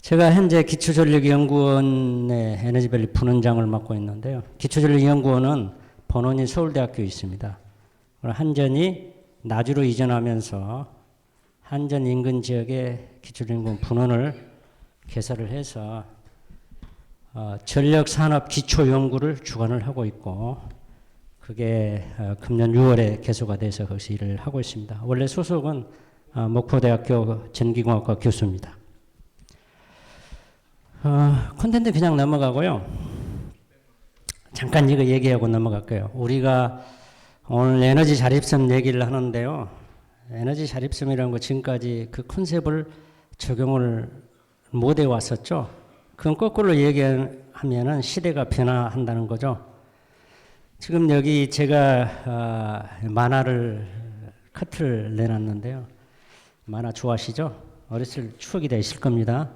제가 현재 기초전력연구원의 에너지밸리 분원장을 맡고 있는데요. 기초전력연구원은 본원이 서울대학교에 있습니다. 한전이 나주로 이전하면서 한전 인근 지역에 기초전력연구원 분원을 개설을 해서 전력산업 기초연구를 주관을 하고 있고, 그게 금년 6월에 개소가 돼서 거기서 일을 하고 있습니다. 원래 소속은 목포대학교 전기공학과 교수입니다. 콘텐츠 그냥 넘어가고요. 잠깐 이거 얘기하고 넘어갈게요. 우리가 오늘 에너지 자립성 얘기를 하는데요. 에너지 자립성이라는 거 지금까지 그 컨셉을 적용을 못 해왔었죠. 그건 거꾸로 얘기하면은 시대가 변화한다는 거죠. 지금 여기 제가 만화를 커트를 내놨는데요. 만화 좋아하시죠? 어렸을 추억이 되실 겁니다.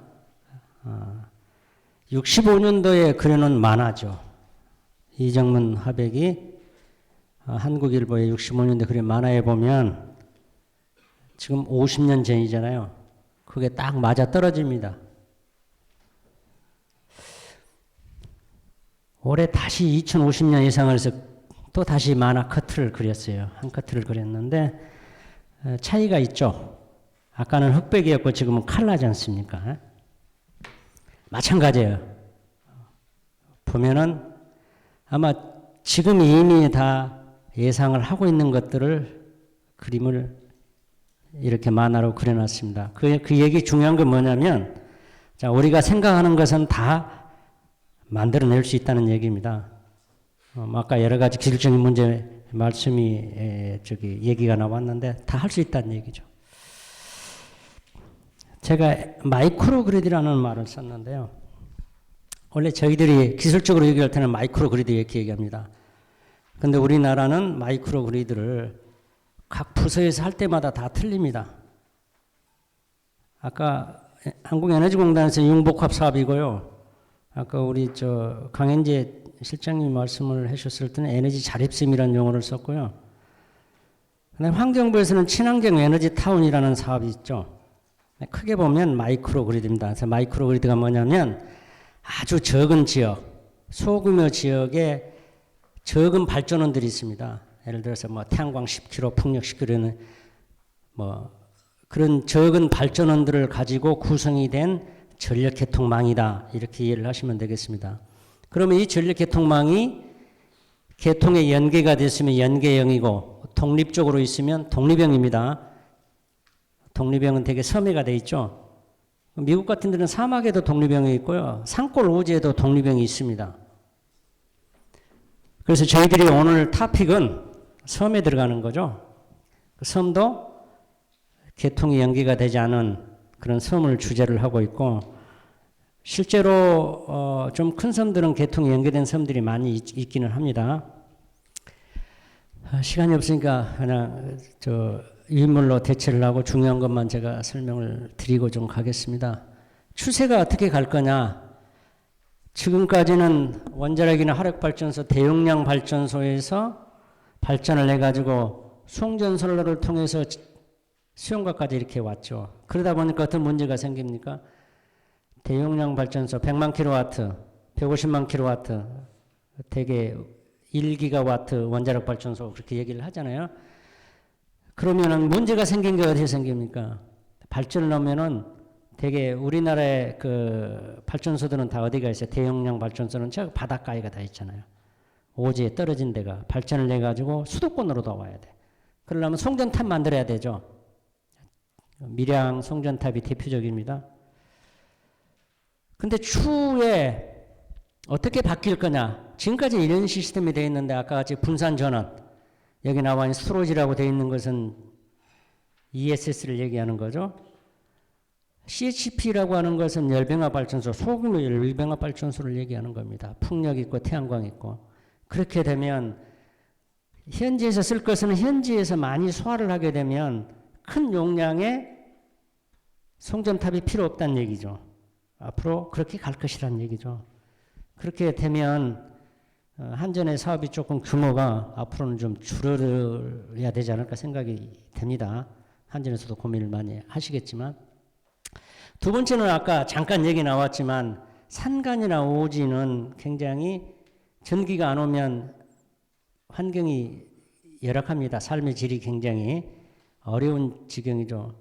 65년도에 그려놓은 만화죠. 이정문 화백이 한국일보에 65년도에 그린 만화에 보면 지금 50년 전이잖아요. 그게 딱 맞아 떨어집니다. 올해 다시 2050년 예상을 해서 또 다시 만화 커트를 그렸어요. 한 커트를 그렸는데 차이가 있죠. 아까는 흑백이었고 지금은 칼라지 않습니까? 마찬가지예요. 보면은 아마 지금 이미 다 예상을 하고 있는 것들을 그림을 이렇게 만화로 그려놨습니다. 그 얘기 중요한 건 뭐냐면, 자, 우리가 생각하는 것은 다 만들어낼 수 있다는 얘기입니다. 아까 여러 가지 기술적인 문제 말씀이 얘기가 나왔는데 다 할 수 있다는 얘기죠. 제가 마이크로 그리드라는 말을 썼는데요. 원래 저희들이 기술적으로 얘기할 때는 마이크로 그리드 이렇게 얘기합니다. 근데 우리나라는 마이크로 그리드를 각 부서에서 할 때마다 다 틀립니다. 아까 한국에너지공단에서 융복합 사업이고요. 아까 우리 강현재 실장님이 말씀을 해주셨을 때는 에너지 자립심이라는 용어를 썼고요. 그다음에 환경부에서는 친환경 에너지 타운이라는 사업이 있죠. 크게 보면 마이크로 그리드입니다. 그래서 마이크로 그리드가 뭐냐면 아주 적은 지역, 소규모 지역에 적은 발전원들이 있습니다. 예를 들어서 태양광 10kW, 풍력 10kW는 그런 적은 발전원들을 가지고 구성이 된 전력계통망이다. 이렇게 이해를 하시면 되겠습니다. 그러면 이 전력계통망이 계통에 연계가 됐으면 연계형이고 독립적으로 있으면 독립형입니다. 독립형은 되게 섬해가 돼 있죠. 미국 같은 데는 사막에도 독립형이 있고요. 산골 오지에도 독립형이 있습니다. 그래서 저희들이 오늘 토픽은 섬에 들어가는 거죠. 그 섬도 계통이 연계가 되지 않은 그런 섬을 주제를 하고 있고, 실제로 좀 큰 섬들은 계통이 연계된 섬들이 많이 있기는 합니다. 시간이 없으니까 그냥 인물로 대체를 하고 중요한 것만 제가 설명을 드리고 좀 가겠습니다. 추세가 어떻게 갈 거냐. 지금까지는 원자력이나 화력발전소, 대용량 발전소에서 발전을 해가지고 송전선로를 통해서 수용과까지 이렇게 왔죠. 그러다 보니까 어떤 문제가 생깁니까? 대용량 발전소 100만 킬로와트, 150만 킬로와트, 대개 1기가와트 원자력 발전소 그렇게 얘기를 하잖아요. 그러면은 문제가 생긴 게 어디에 생깁니까? 발전을 하면은 되게 우리나라의 그 발전소들은 다 어디가 있어요? 대용량 발전소는 저 바닷가에가 다 있잖아요. 오지에 떨어진 데가 발전을 해가지고 수도권으로 다 와야 돼. 그러려면 송전탑 만들어야 되죠. 밀양 송전탑이 대표적입니다. 근데 추후에 어떻게 바뀔 거냐? 지금까지 이런 시스템이 되어 있는데 아까 같이 분산 전원, 여기 나와 있는 스토리지라고 되어 있는 것은 ESS를 얘기하는 거죠. CHP라고 하는 것은 열병합 발전소, 소규모 열병합 발전소를 얘기하는 겁니다. 풍력 있고 태양광 있고. 그렇게 되면 현지에서 쓸 것은 현지에서 많이 소화를 하게 되면 큰 용량의 송전탑이 필요 없다는 얘기죠. 앞으로 그렇게 갈 것이라는 얘기죠. 그렇게 되면 한전의 사업이 조금 규모가 앞으로는 좀 줄어들어야 되지 않을까 생각이 됩니다. 한전에서도 고민을 많이 하시겠지만, 두 번째는 아까 잠깐 얘기 나왔지만 산간이나 오지는 굉장히 전기가 안 오면 환경이 열악합니다. 삶의 질이 굉장히 어려운 지경이죠.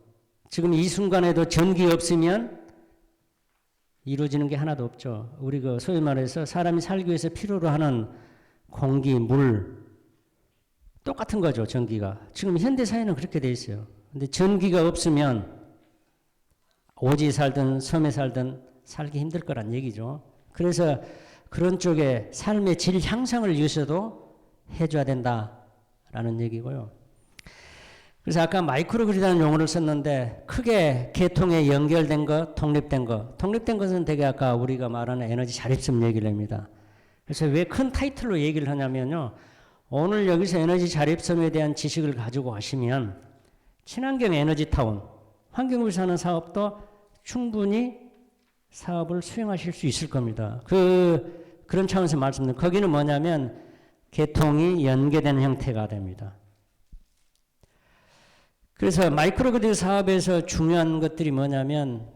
지금 이 순간에도 전기 없으면 이루어지는 게 하나도 없죠. 우리 소위 말해서 사람이 살기 위해서 필요로 하는 공기, 물 똑같은 거죠. 전기가. 지금 현대 사회는 그렇게 돼 있어요. 근데 전기가 없으면 오지에 살든 섬에 살든 살기 힘들 거란 얘기죠. 그래서 그런 쪽에 삶의 질 향상을 위해서도 해줘야 된다라는 얘기고요. 그래서 아까 마이크로그리드라는 용어를 썼는데 크게 계통에 연결된 것, 독립된 것. 독립된 것은 되게 아까 우리가 말하는 에너지 자립성 얘기를 합니다. 그래서 왜 큰 타이틀로 얘기를 하냐면요. 오늘 여기서 에너지 자립성에 대한 지식을 가지고 가시면 친환경 에너지타운, 환경을 사는 사업도 충분히 사업을 수행하실 수 있을 겁니다. 그런 차원에서 말씀드립니다. 거기는 뭐냐면 계통이 연계되는 형태가 됩니다. 그래서 마이크로그리드 사업에서 중요한 것들이 뭐냐면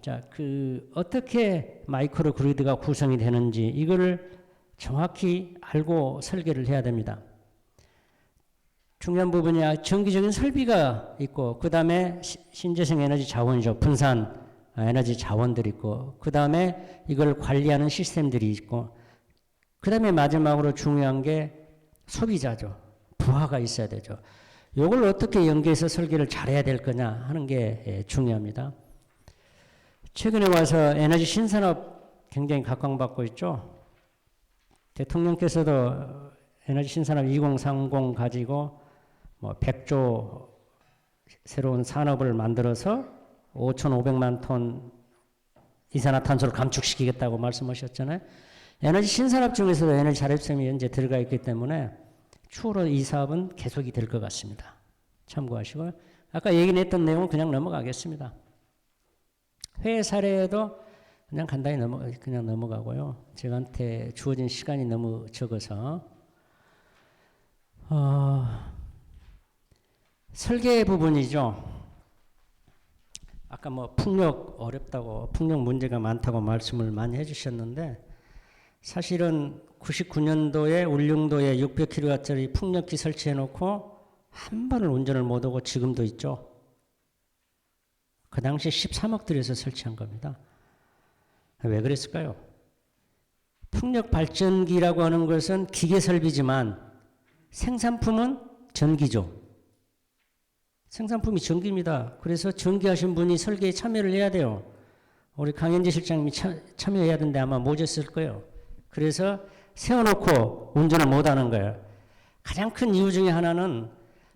어떻게 마이크로그리드가 구성이 되는지 이거를 정확히 알고 설계를 해야 됩니다. 중요한 부분이 정기적인 설비가 있고 그 다음에 신재생 에너지 자원이죠. 분산 에너지 자원들이 있고 그 다음에 이걸 관리하는 시스템들이 있고 그 다음에 마지막으로 중요한 게 소비자죠. 부하가 있어야 되죠. 이걸 어떻게 연계해서 설계를 잘해야 될 거냐 하는 게 중요합니다. 최근에 와서 에너지 신산업 굉장히 각광받고 있죠. 대통령께서도 에너지 신산업 2030 가지고 100조 새로운 산업을 만들어서 5,500만 톤 이산화탄소를 감축시키겠다고 말씀하셨잖아요. 에너지 신산업 중에서도 에너지 자립성이 현재 들어가 있기 때문에 추후로 이 사업은 계속이 될 것 같습니다. 참고하시고요. 아까 얘기했던 내용은 그냥 넘어가겠습니다. 회의 사례도 그냥 간단히 그냥 넘어가고요. 저한테 주어진 시간이 너무 적어서 설계 부분이죠. 아까 풍력 어렵다고 풍력 문제가 많다고 말씀을 많이 해주셨는데 사실은 99년도에 울릉도에 600kW짜리 풍력기 설치해놓고 한 번을 운전을 못하고 지금도 있죠. 그 당시 13억 들여서 설치한 겁니다. 왜 그랬을까요? 풍력 발전기라고 하는 것은 기계 설비지만 생산품은 전기죠. 생산품이 전기입니다. 그래서 전기하신 분이 설계에 참여를 해야 돼요. 우리 강현재 실장님이 참여해야 되는데 아마 모셨을 거예요. 그래서 세워놓고 운전을 못하는 거예요. 가장 큰 이유 중에 하나는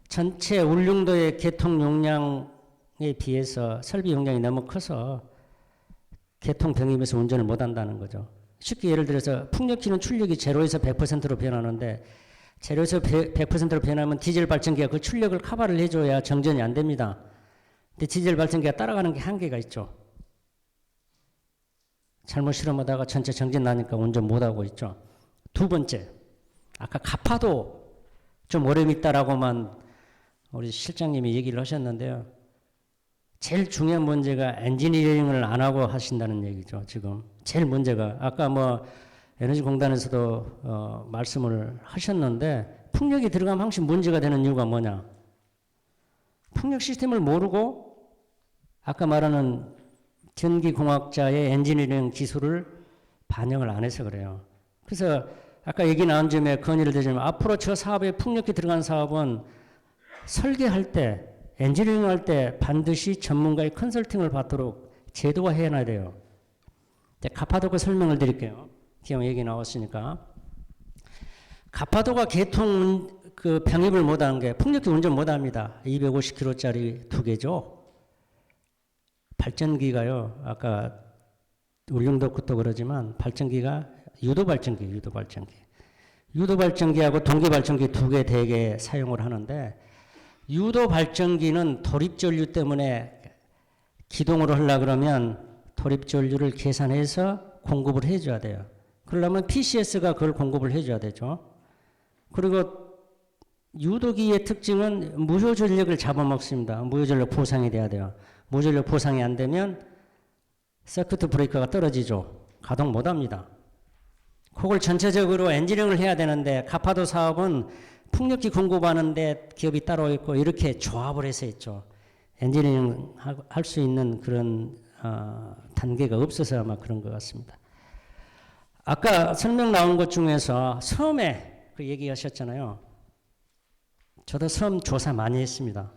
전체 울릉도의 개통 용량에 비해서 설비 용량이 너무 커서 개통 병입에서 운전을 못한다는 거죠. 쉽게 예를 들어서 풍력기는 출력이 제로에서 100%로 변하는데 제로에서 100%로 변하면 디젤 발전기가 그 출력을 커버를 해줘야 정전이 안 됩니다. 근데 디젤 발전기가 따라가는 게 한계가 있죠. 잘못 실험하다가 전체 정전 나니까 운전 못하고 있죠. 두 번째, 아까 가파도 좀 어려움이 있다라고만 우리 실장님이 얘기를 하셨는데요. 제일 중요한 문제가 엔지니어링을 안 하고 하신다는 얘기죠. 지금 제일 문제가 아까 에너지공단에서도 말씀을 하셨는데 풍력이 들어가면 항상 문제가 되는 이유가 뭐냐? 풍력 시스템을 모르고 아까 말하는 전기공학자의 엔지니어링 기술을 반영을 안 해서 그래요. 그래서 아까 얘기 나온 점에 건의를 드리면 앞으로 저 사업에 풍력이 들어간 사업은 설계할 때 엔지니어링 할 때 반드시 전문가의 컨설팅을 받도록 제도화해야 돼요. 가파도가 설명을 드릴게요. 기왕 얘기 나왔으니까. 가파도가 개통 병입을 못하는 게 풍력기 운전 못합니다. 250kg짜리 두 개죠. 발전기가요. 아까 울릉도 것도 그러지만 발전기가 유도발전기. 유도발전기하고 동기발전기 두 개 대개 사용을 하는데 유도발전기는 도립전류 때문에 기동으로 하려고 그러면 도립전류를 계산해서 공급을 해줘야 돼요. 그러려면 PCS가 그걸 공급을 해줘야 되죠. 그리고 유도기의 특징은 무효전력을 잡아먹습니다. 무효전력 보상이 돼야 돼요. 무효전력 보상이 안 되면 서큐트 브레이커가 떨어지죠. 가동 못합니다. 그걸 전체적으로 엔지니어링을 해야 되는데 가파도 사업은 풍력기 공급하는데 기업이 따로 있고 이렇게 조합을 해서 했죠. 엔지니어링 할 수 있는 그런 단계가 없어서 아마 그런 것 같습니다. 아까 설명 나온 것 중에서 섬에 그 얘기하셨잖아요. 저도 섬 조사 많이 했습니다.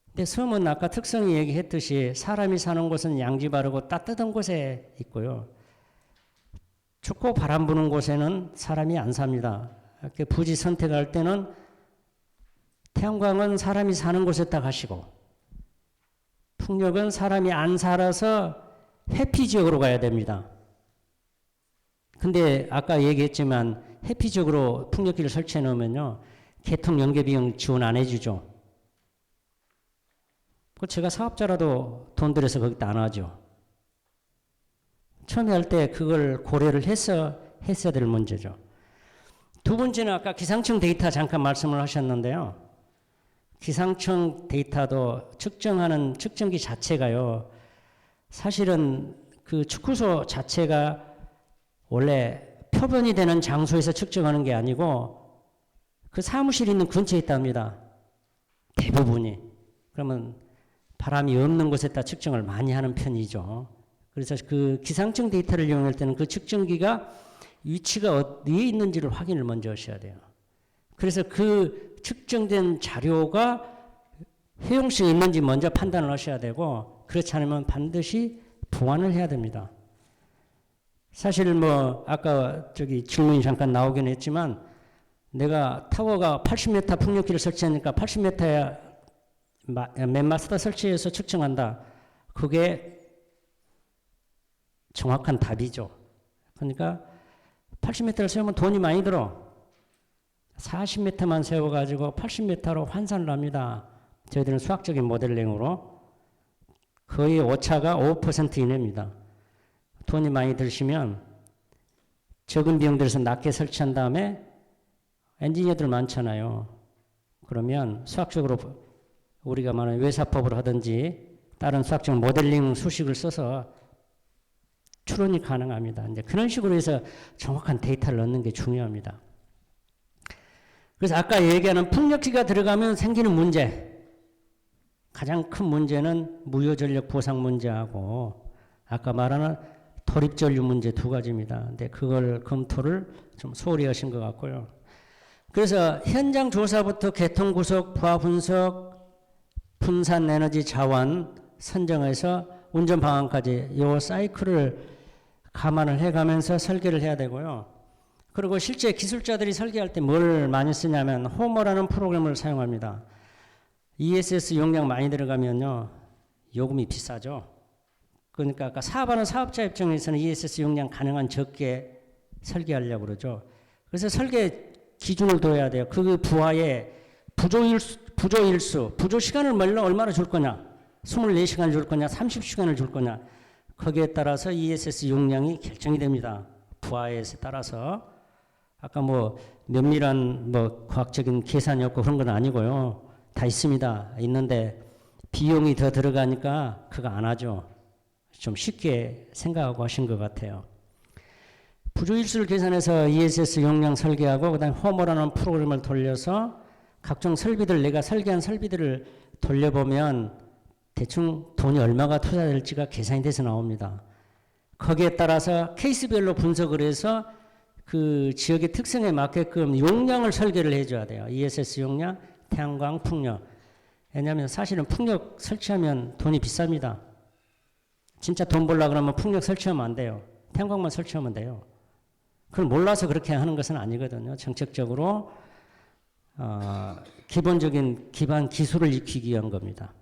근데 섬은 아까 특성이 얘기했듯이 사람이 사는 곳은 양지 바르고 따뜻한 곳에 있고요. 춥고 바람 부는 곳에는 사람이 안 삽니다. 이렇게 부지 선택할 때는 태양광은 사람이 사는 곳에다 가시고 풍력은 사람이 안 살아서 회피 지역으로 가야 됩니다. 근데 아까 얘기했지만 회피 지역으로 풍력기를 설치해 놓으면요. 개통 연계 비용 지원 안 해주죠. 제가 사업자라도 돈 들여서 거기다 안 하죠. 처음에 할 때 그걸 고려를 해서 했어야 될 문제죠. 두 번째는 아까 기상청 데이터 잠깐 말씀을 하셨는데요. 기상청 데이터도 측정하는 측정기 자체가요. 사실은 그 축구소 자체가 원래 표본이 되는 장소에서 측정하는 게 아니고 그 사무실이 있는 근처에 있답니다. 대부분이. 그러면 바람이 없는 곳에다 측정을 많이 하는 편이죠. 그래서 그 기상청 데이터를 이용할 때는 그 측정기가 위치가 어디에 있는지를 확인을 먼저 하셔야 돼요. 그래서 그 측정된 자료가 효용성이 있는지 먼저 판단을 하셔야 되고 그렇지 않으면 반드시 보완을 해야 됩니다. 사실 뭐 아까 저기 질문이 잠깐 나오긴 했지만 내가 타워가 80m 풍력기를 설치하니까 80m에 맨마스터 설치해서 측정한다. 그게 정확한 답이죠. 그러니까 80m를 세우면 돈이 많이 들어. 40m만 세워가지고 80m로 환산을 합니다. 저희들은 수학적인 모델링으로 거의 오차가 5% 이내입니다. 돈이 많이 드시면 적은 비용 들여서 낮게 설치한 다음에 엔지니어들 많잖아요. 그러면 수학적으로 우리가 말하는 외사법을 하든지 다른 수학적 모델링 수식을 써서 추론이 가능합니다. 이제 그런 식으로 해서 정확한 데이터를 얻는 게 중요합니다. 그래서 아까 얘기하는 풍력기가 들어가면 생기는 문제, 가장 큰 문제는 무효전력 보상 문제하고 아까 말하는 도립전류 문제 두 가지입니다. 근데 그걸 검토를 좀 소홀히 하신 것 같고요. 그래서 현장 조사부터 개통 구속, 부하 분석, 분산 에너지 자원 선정해서 운전 방안까지 이 사이클을 감안을 해가면서 설계를 해야 되고요. 그리고 실제 기술자들이 설계할 때 뭘 많이 쓰냐면 호머라는 프로그램을 사용합니다. ESS 용량 많이 들어가면요. 요금이 비싸죠. 그러니까 아까 사업하는 사업자 입장에서는 ESS 용량 가능한 적게 설계하려고 그러죠. 그래서 설계 기준을 둬야 돼요. 그 부하에 부조 시간을 얼마나 줄 거냐. 24시간을 줄 거냐, 30시간을 줄 거냐. 거기에 따라서 ESS 용량이 결정이 됩니다. 부하에 따라서. 아까 뭐 면밀한 뭐 과학적인 계산이 없고 그런 건 아니고요. 다 있습니다. 있는데 비용이 더 들어가니까 그거 안 하죠. 좀 쉽게 생각하고 하신 것 같아요. 부조일수를 계산해서 ESS 용량 설계하고 그다음에 호머라는 프로그램을 돌려서 각종 설비들 내가 설계한 설비들을 돌려보면 대충 돈이 얼마가 투자될지가 계산이 돼서 나옵니다. 거기에 따라서 케이스별로 분석을 해서 그 지역의 특성에 맞게끔 용량을 설계를 해줘야 돼요. ESS 용량, 태양광, 풍력. 왜냐하면 사실은 풍력 설치하면 돈이 비쌉니다. 진짜 돈 벌려고 그러면 풍력 설치하면 안 돼요. 태양광만 설치하면 돼요. 그걸 몰라서 그렇게 하는 것은 아니거든요. 정책적으로 기본적인 기반 기술을 익히기 위한 겁니다.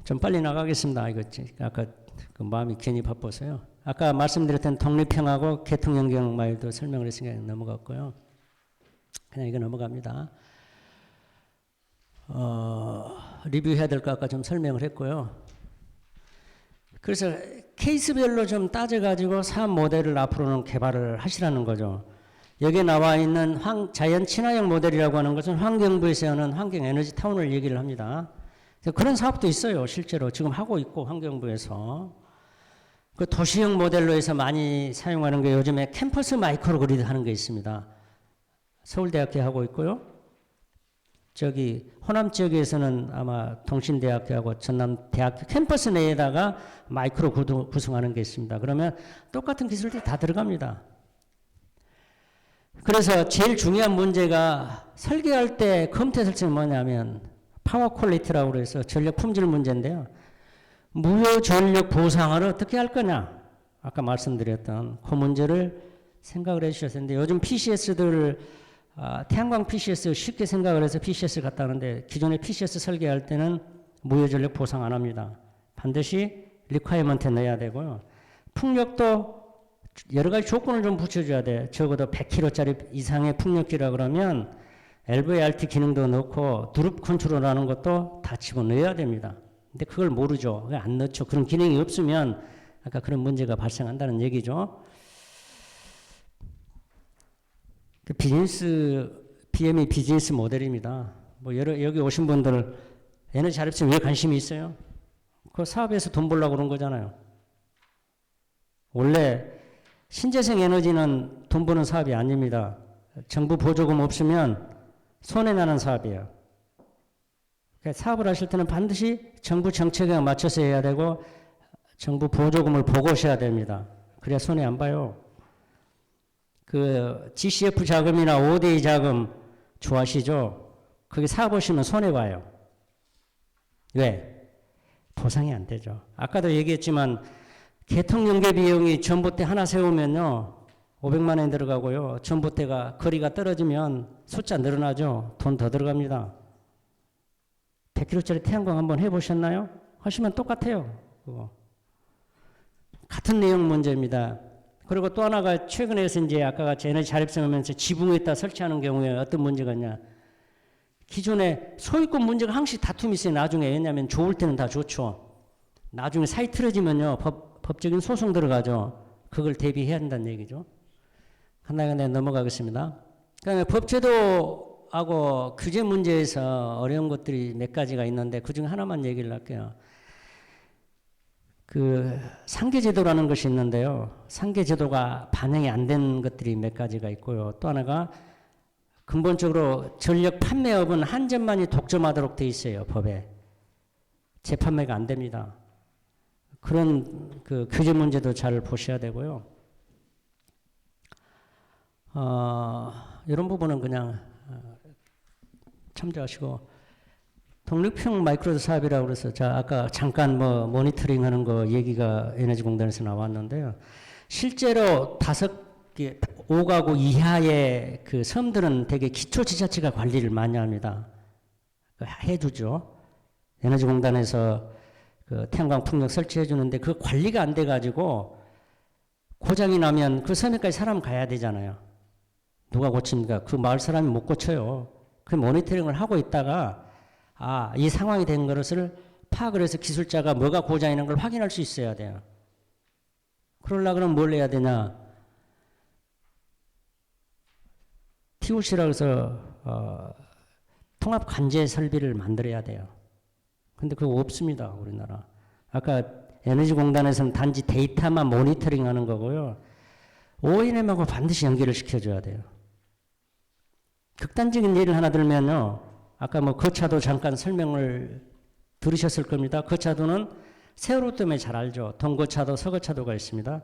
좀 빨리 나가겠습니다. 이거 아까 그 마음이 괜히 바빠서요. 아까 말씀드렸던 독립형하고 개통연경 말도 설명을 했으니까 넘어갔고요. 그냥 이거 넘어갑니다. 리뷰해야 될 거 아까 좀 설명을 했고요. 그래서 케이스별로 좀 따져가지고 사업 모델을 앞으로는 개발을 하시라는 거죠. 여기에 나와 있는 자연 친화형 모델이라고 하는 것은 환경부에서 하는 환경 에너지 타운을 얘기를 합니다. 그런 사업도 있어요. 실제로 지금 하고 있고 환경부에서. 그 도시형 모델로 해서 많이 사용하는 게 요즘에 캠퍼스 마이크로그리드 하는 게 있습니다. 서울대학교 하고 있고요. 저기 호남 지역에서는 아마 동신대학교하고 전남대학교 캠퍼스 내에다가 마이크로 구성하는 게 있습니다. 그러면 똑같은 기술들이 다 들어갑니다. 그래서 제일 중요한 문제가 설계할 때 컴퓨터 설정은 뭐냐면 파워 퀄리티라고 해서 전력 품질 문제인데요. 무효 전력 보상을 어떻게 할 거냐. 아까 말씀드렸던 그 문제를 생각을 해 주셨을 텐데 요즘 PCS들 태양광 PCS 쉽게 생각을 해서 PCS 갖다 하는데 기존의 PCS 설계할 때는 무효 전력 보상 안 합니다. 반드시 리콰이먼트에 넣어야 되고요. 풍력도 여러 가지 조건을 좀 붙여줘야 돼. 적어도 100kg짜리 이상의 풍력기라 그러면 LVRT 기능도 넣고 드룹 컨트롤하는 것도 다 집어넣어야 됩니다. 근데 그걸 모르죠. 안 넣죠. 그런 기능이 없으면 아까 그런 문제가 발생한다는 얘기죠. 그 BME 비즈니스 모델입니다. 뭐 여기 오신 분들 에너지 자립성 왜 관심이 있어요? 그 사업에서 돈 벌려고 그런 거잖아요. 원래 신재생 에너지는 돈 버는 사업이 아닙니다. 정부 보조금 없으면 손해나는 사업이에요. 그러니까 사업을 하실 때는 반드시 정부 정책에 맞춰서 해야 되고 정부 보조금을 보고 하셔야 됩니다. 그래야 손해 안 봐요. 그 GCF 자금이나 ODA 자금 좋아하시죠? 거기 사보시면 손해봐요. 왜? 보상이 안 되죠. 아까도 얘기했지만 개통연계 비용이 전봇대 하나 세우면요 500만 원 들어가고요. 전봇대가 거리가 떨어지면 숫자 늘어나죠. 돈 더 들어갑니다. 100kg짜리 태양광 한번 해보셨나요? 하시면 똑같아요. 그거. 같은 내용 문제입니다. 그리고 또 하나가 최근에서 이제 아까 같이 에너지 자립성 하면서 지붕에다 설치하는 경우에 어떤 문제가 있냐. 기존에 소유권 문제가 항상 다툼이 있어요. 나중에. 왜냐하면 좋을 때는 다 좋죠. 나중에 사이 틀어지면요. 법적인 소송 들어가죠. 그걸 대비해야 한다는 얘기죠. 하나가 내가 넘어가겠습니다. 그다음에 법제도하고 규제 문제에서 어려운 것들이 몇 가지가 있는데 그중에 하나만 얘기를 할게요. 그 상계제도라는 것이 있는데요. 상계제도가 반영이 안 된 것들이 몇 가지가 있고요. 또 하나가 근본적으로 전력 판매업은 한전만이 독점하도록 돼 있어요. 법에. 재판매가 안 됩니다. 그런 그 규제 문제도 잘 보셔야 되고요. 이런 부분은 그냥 참조하시고 독립형 마이크로 사업이라고 그래서 자 아까 잠깐 뭐 모니터링 하는 거 얘기가 에너지공단에서 나왔는데요. 실제로 5개 5가구 이하의 그 섬들은 되게 기초지자체가 관리를 많이 합니다. 해주죠. 에너지공단에서 그 태양광 풍력 설치해 주는데 그 관리가 안 돼 가지고 고장이 나면 그 섬에까지 사람 가야 되잖아요. 누가 고칩니까? 그 마을 사람이 못 고쳐요. 그 모니터링을 하고 있다가 이 상황이 된 것을 파악을 해서 기술자가 뭐가 고장이 난 걸 확인할 수 있어야 돼요. 그러려고 그러면 뭘 해야 되냐? TOC라고 해서 통합 관제 설비를 만들어야 돼요. 근데 그거 없습니다. 우리나라. 아까 에너지공단에서는 단지 데이터만 모니터링 하는 거고요. O&M하고 반드시 연결을 시켜줘야 돼요. 극단적인 예를 하나 들면요. 아까 뭐 거차도 잠깐 설명을 들으셨을 겁니다. 거차도는 세월호 때문에 잘 알죠. 동거차도, 서거차도가 있습니다.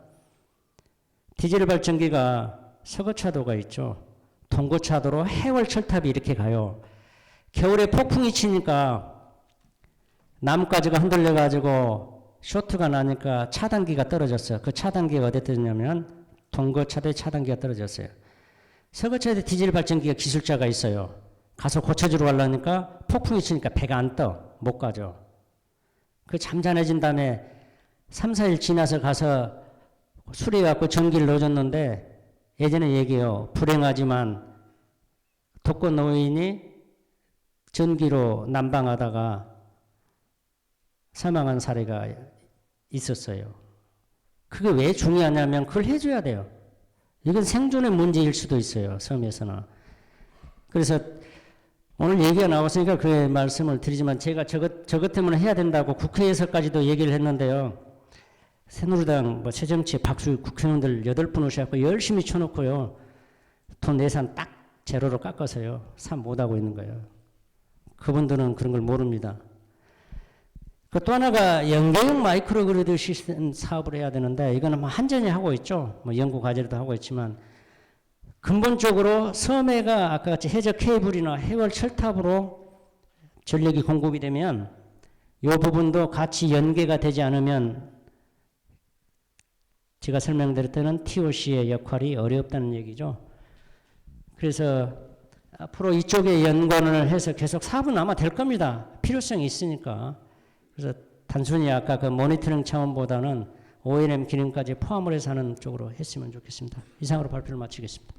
디젤 발전기가 서거차도가 있죠. 동거차도로 해월 철탑이 이렇게 가요. 겨울에 폭풍이 치니까 나뭇가지가 흔들려가지고 쇼트가 나니까 차단기가 떨어졌어요. 그 차단기가 어디에 떨어졌냐면 동거차도에 차단기가 떨어졌어요. 서거차도에 디젤 발전기가 기술자가 있어요. 가서 고쳐주러 가려니까 폭풍이 치니까 배가 안 떠. 못 가죠. 그 잠잠해진 다음에 3, 4일 지나서 가서 수리해갖고 전기를 넣어줬는데 예전에 얘기해요. 불행하지만 독거 노인이 전기로 난방하다가 사망한 사례가 있었어요. 그게 왜 중요하냐면 그걸 해줘야 돼요. 이건 생존의 문제일 수도 있어요. 섬에서는. 그래서 오늘 얘기가 나왔으니까 그 말씀을 드리지만 제가 저것 때문에 해야 된다고 국회에서까지도 얘기를 했는데요. 새누리당, 새정치, 박수 국회의원들 8분 오셔갖고 열심히 쳐놓고요. 돈 예산 딱 제로로 깎아서요. 삽 못하고 있는 거예요. 그분들은 그런 걸 모릅니다. 또 하나가 연계형 마이크로그리드 시스템 사업을 해야 되는데 이거는 한전이 하고 있죠. 영국 과제로도 하고 있지만 근본적으로 섬해가 아까 같이 해저 케이블이나 해월 철탑으로 전력이 공급이 되면 이 부분도 같이 연계가 되지 않으면 제가 설명드렸던 TOC의 역할이 어렵다는 얘기죠. 그래서 앞으로 이쪽에 연관을 해서 계속 사업은 아마 될 겁니다. 필요성이 있으니까. 그래서 단순히 아까 그 모니터링 차원보다는 O&M 기능까지 포함을 해서 하는 쪽으로 했으면 좋겠습니다. 이상으로 발표를 마치겠습니다.